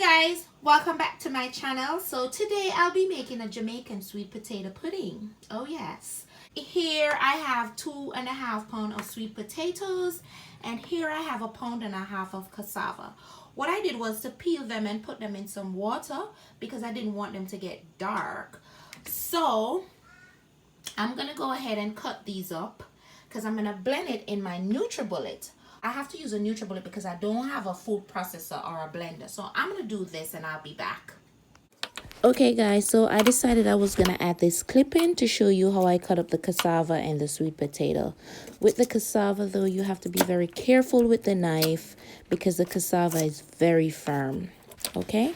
Guys, welcome back to my channel. So today I'll be making a Jamaican sweet potato pudding. Oh yes. Here I have 2.5 pounds of sweet potatoes, and here I have 1.5 pounds of cassava. What I did was to peel them and put them in some water because I didn't want them to get dark. So I'm gonna go ahead and cut these up because I'm gonna blend it in my NutriBullet. I have to use a NutriBullet because I don't have a food processor or a blender. So I'm going to do this and I'll be back. Okay guys, so I decided I was going to add this clip in to show you how I cut up the cassava and the sweet potato. With the cassava though, you have to be very careful with the knife because the cassava is very firm. Okay?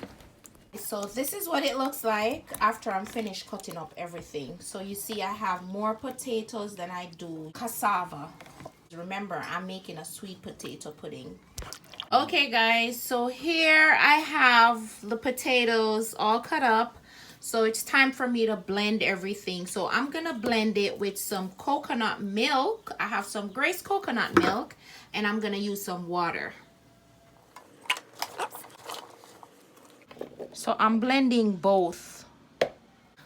So this is what it looks like after I'm finished cutting up everything. So you see I have more potatoes than I do cassava. Remember, I'm making a sweet potato pudding. Okay guys, so here I have the potatoes all cut up. So it's time for me to blend everything. So I'm gonna blend it with some coconut milk. I have some Grace coconut milk, and I'm gonna use some water. So I'm blending both.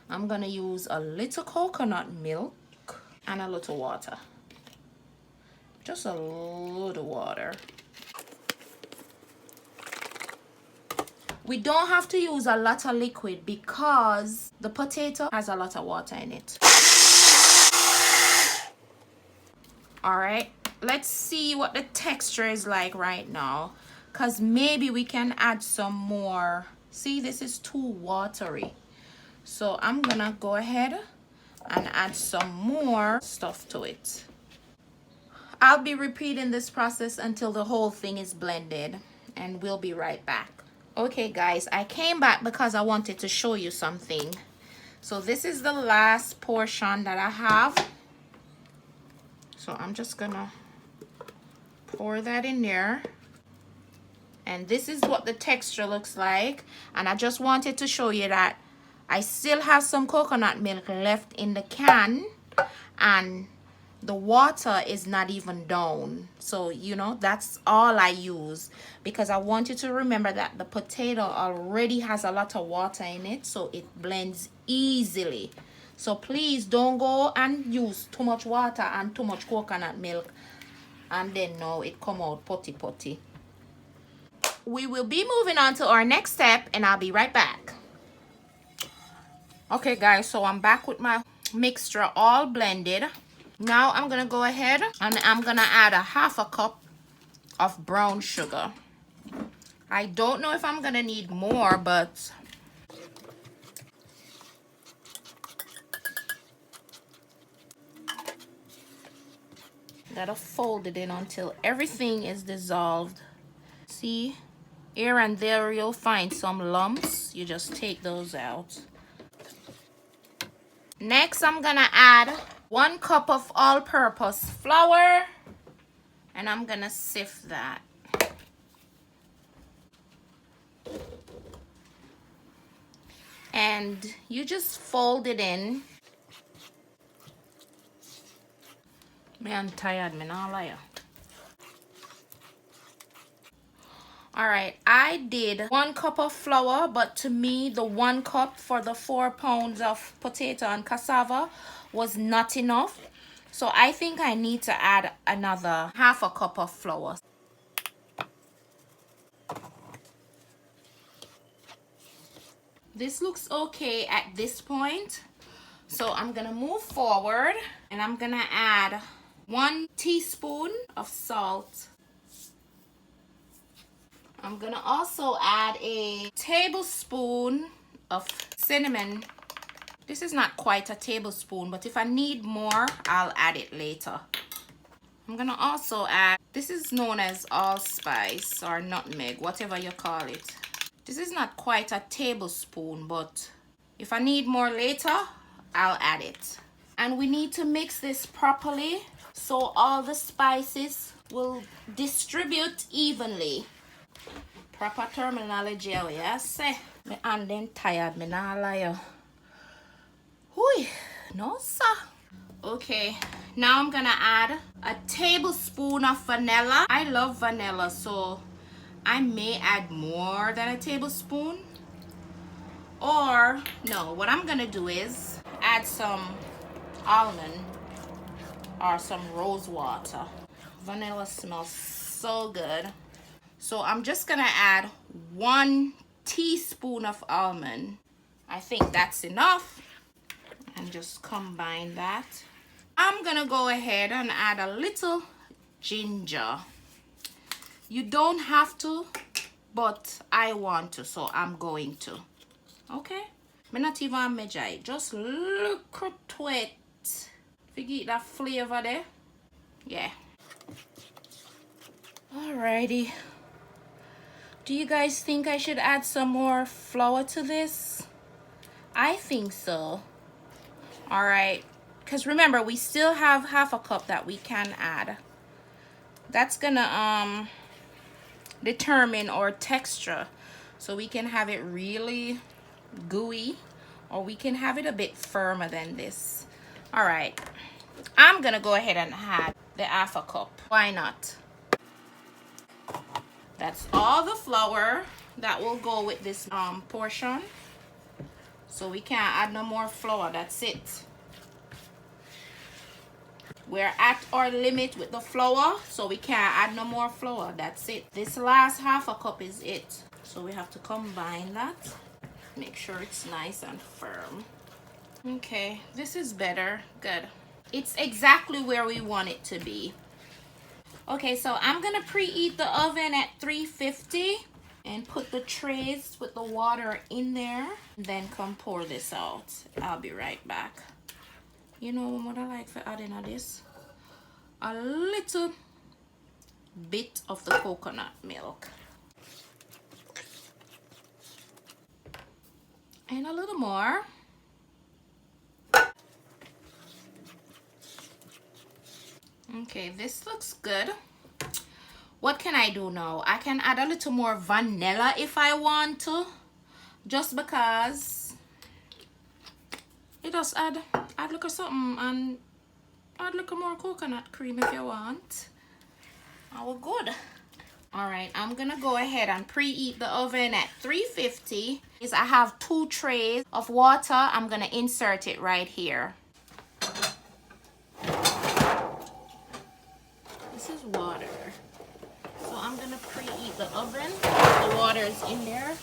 I'm gonna use a little coconut milk and a little water. Just a little water. We don't have to use a lot of liquid because the potato has a lot of water in it. Alright, let's see what the texture is like right now, because maybe we can add some more. See, this is too watery. So I'm gonna go ahead and add some more stuff to it. I'll be repeating this process until the whole thing is blended, and we'll be right back. Okay guys, I came back because I wanted to show you something. So this is the last portion that I have. So I'm just gonna pour that in there. And this is what the texture looks like. And I just wanted to show you that I still have some coconut milk left in the can, and the water is not even down. So you know, that's all I use because I want you to remember that the potato already has a lot of water in it, so it blends easily. So please don't go and use too much water and too much coconut milk and then no, it come out potty. We will be moving on to our next step, and I'll be right back. Okay guys, so I'm back with my mixture all blended. Now I'm gonna go ahead and I'm gonna add 1/2 cup of brown sugar. I don't know if I'm gonna need more, but gotta fold it in until everything is dissolved. See, here and there you'll find some lumps. You just take those out. Next I'm gonna add 1 cup of all-purpose flour, and I'm gonna sift that. And you just fold it in. I'm tired, man, I'll lie. Alright, I did 1 cup of flour, but to me the 1 cup for the 4 pounds of potato and cassava was not enough. So I think I need to add another 1/2 cup of flour. This looks okay at this point. So I'm gonna move forward and I'm gonna add 1 teaspoon of salt. I'm gonna also add a tablespoon of cinnamon. This is not quite a tablespoon, but if I need more, I'll add it later. I'm gonna also add, this is known as allspice or nutmeg, whatever you call it. This is not quite a tablespoon, but if I need more later, I'll add it. And we need to mix this properly so all the spices will distribute evenly. Proper terminology, yes. My hand then tired, me nah lie. Hui, no sir. Okay, now I'm gonna add a tablespoon of vanilla. I love vanilla, so I may add more than a tablespoon, or no, what I'm gonna do is add some almond or some rose water. Vanilla smells so good. So I'm just gonna add 1 teaspoon of almond. I think that's enough. And just combine that. I'm gonna go ahead and add a little ginger. You don't have to, but I want to, so I'm going to. Okay? I'm not even measure it. Just look at it. If you get that flavor there. Yeah. Alrighty. Do you guys think I should add some more flour to this? I think so. Alright. Because remember, we still have half a cup that we can add. That's gonna determine our texture. So we can have it really gooey, or we can have it a bit firmer than this. Alright. I'm gonna go ahead and add the half a cup. Why not? That's all the flour that will go with this portion. So we can't add no more flour. That's it. We're at our limit with the flour, so we can't add no more flour. That's it. This last half a cup is it. So we have to combine that. Make sure it's nice and firm. Okay, this is better. Good. It's exactly where we want it to be. Okay, so I'm gonna preheat the oven at 350 and put the trays with the water in there. Then come pour this out. I'll be right back. You know what I like for adding of this? A little bit of the coconut milk. And a little more. Okay, this looks good. What can I do now? I can add a little more vanilla if I want to, just because it does add look at something, and add look more coconut cream if you want. Oh, good. All right, I'm gonna go ahead and preheat the oven at 350. I have 2 trays of water. I'm gonna insert it right here. This is water. So I'm gonna preheat the oven. The water is in there.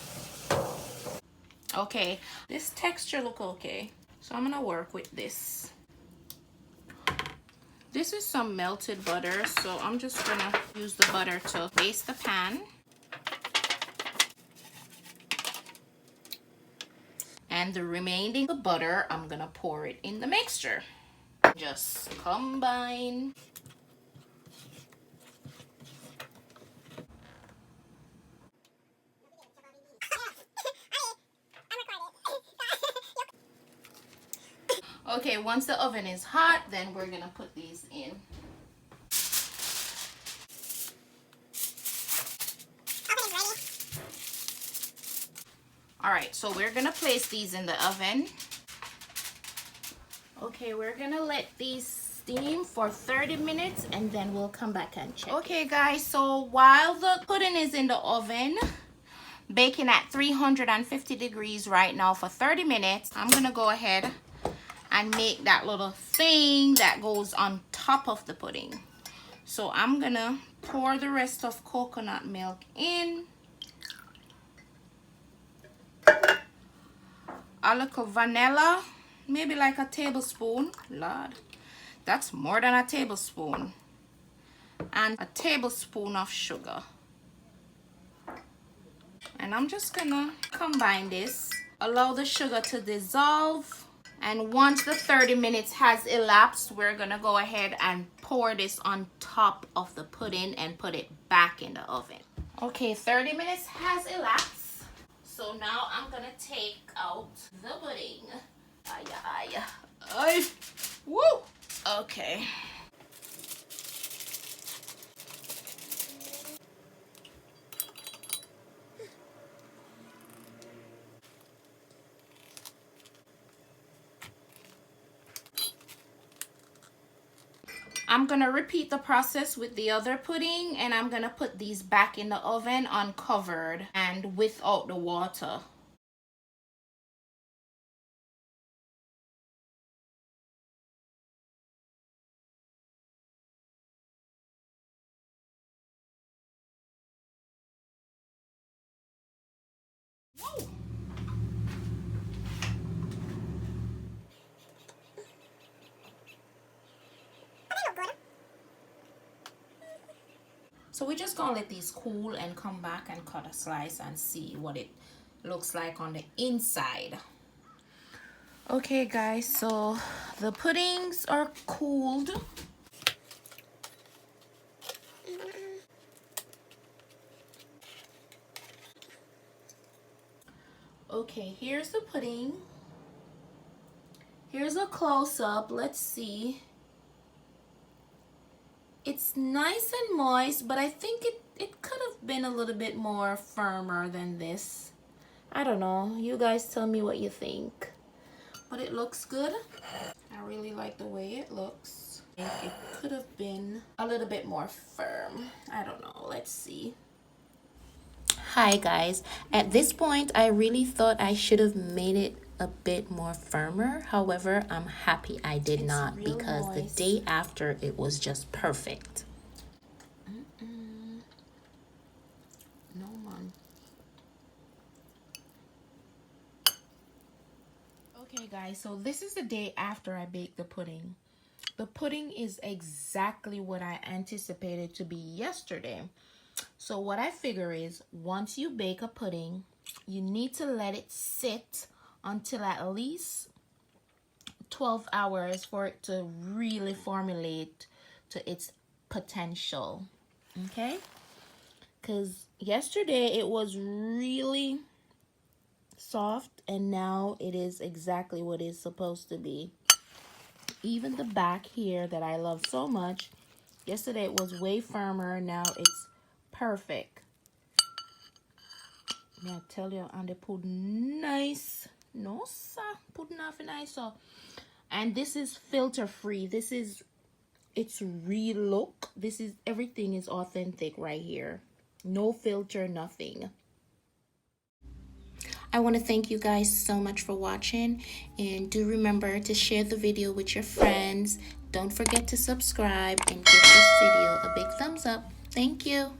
Okay, this texture look okay. So I'm gonna work with this. This is some melted butter, so I'm just gonna use the butter to baste the pan. And the remaining butter, I'm gonna pour it in the mixture. Just combine. Okay, once the oven is hot, then we're gonna put these in. All right, so we're gonna place these in the oven. Okay, we're gonna let these steam for 30 minutes and then we'll come back and check. Okay guys, so while the pudding is in the oven, baking at 350 degrees right now for 30 minutes, I'm gonna go ahead and make that little thing that goes on top of the pudding. So I'm gonna pour the rest of coconut milk in. A little vanilla, maybe like a tablespoon. Lord, that's more than a tablespoon. And a tablespoon of sugar. And I'm just gonna combine this, allow the sugar to dissolve. And once the 30 minutes has elapsed, we're gonna go ahead and pour this on top of the pudding and put it back in the oven. Okay, 30 minutes has elapsed. So now I'm gonna take out the pudding. Ay. Woo! Okay. I'm gonna repeat the process with the other pudding, and I'm gonna put these back in the oven uncovered and without the water. Whoa. So we're just gonna let these cool and come back and cut a slice and see what it looks like on the inside. Okay guys, so the puddings are cooled. Okay, here's the pudding. Here's a close-up. Let's see. It's nice and moist, but I think it could have been a little bit more firmer than this. I don't know. You guys tell me what you think. But it looks good. I really like the way it looks. I think it could have been a little bit more firm. I don't know. Let's see. Hi guys. At this point, I really thought I should have made it a bit more firmer. However, I'm happy I did not, because the day after it was just perfect. No man. Okay guys, so this is the day after I baked the pudding. The pudding is exactly what I anticipated to be yesterday. So what I figure is, once you bake a pudding, you need to let it sit until at least 12 hours for it to really formulate to its potential. Okay? Because yesterday it was really soft, and now it is exactly what it's supposed to be. Even the back here that I love so much, yesterday it was way firmer. Now it's perfect. May I tell you, and they put nice. No sir, put nothing nice. So, and this is filter free. This is its real look. This is, everything is authentic right here. No filter, nothing. I want to thank you guys so much for watching, and do remember to share the video with your friends. Don't forget to subscribe and give this video a big thumbs up. Thank you.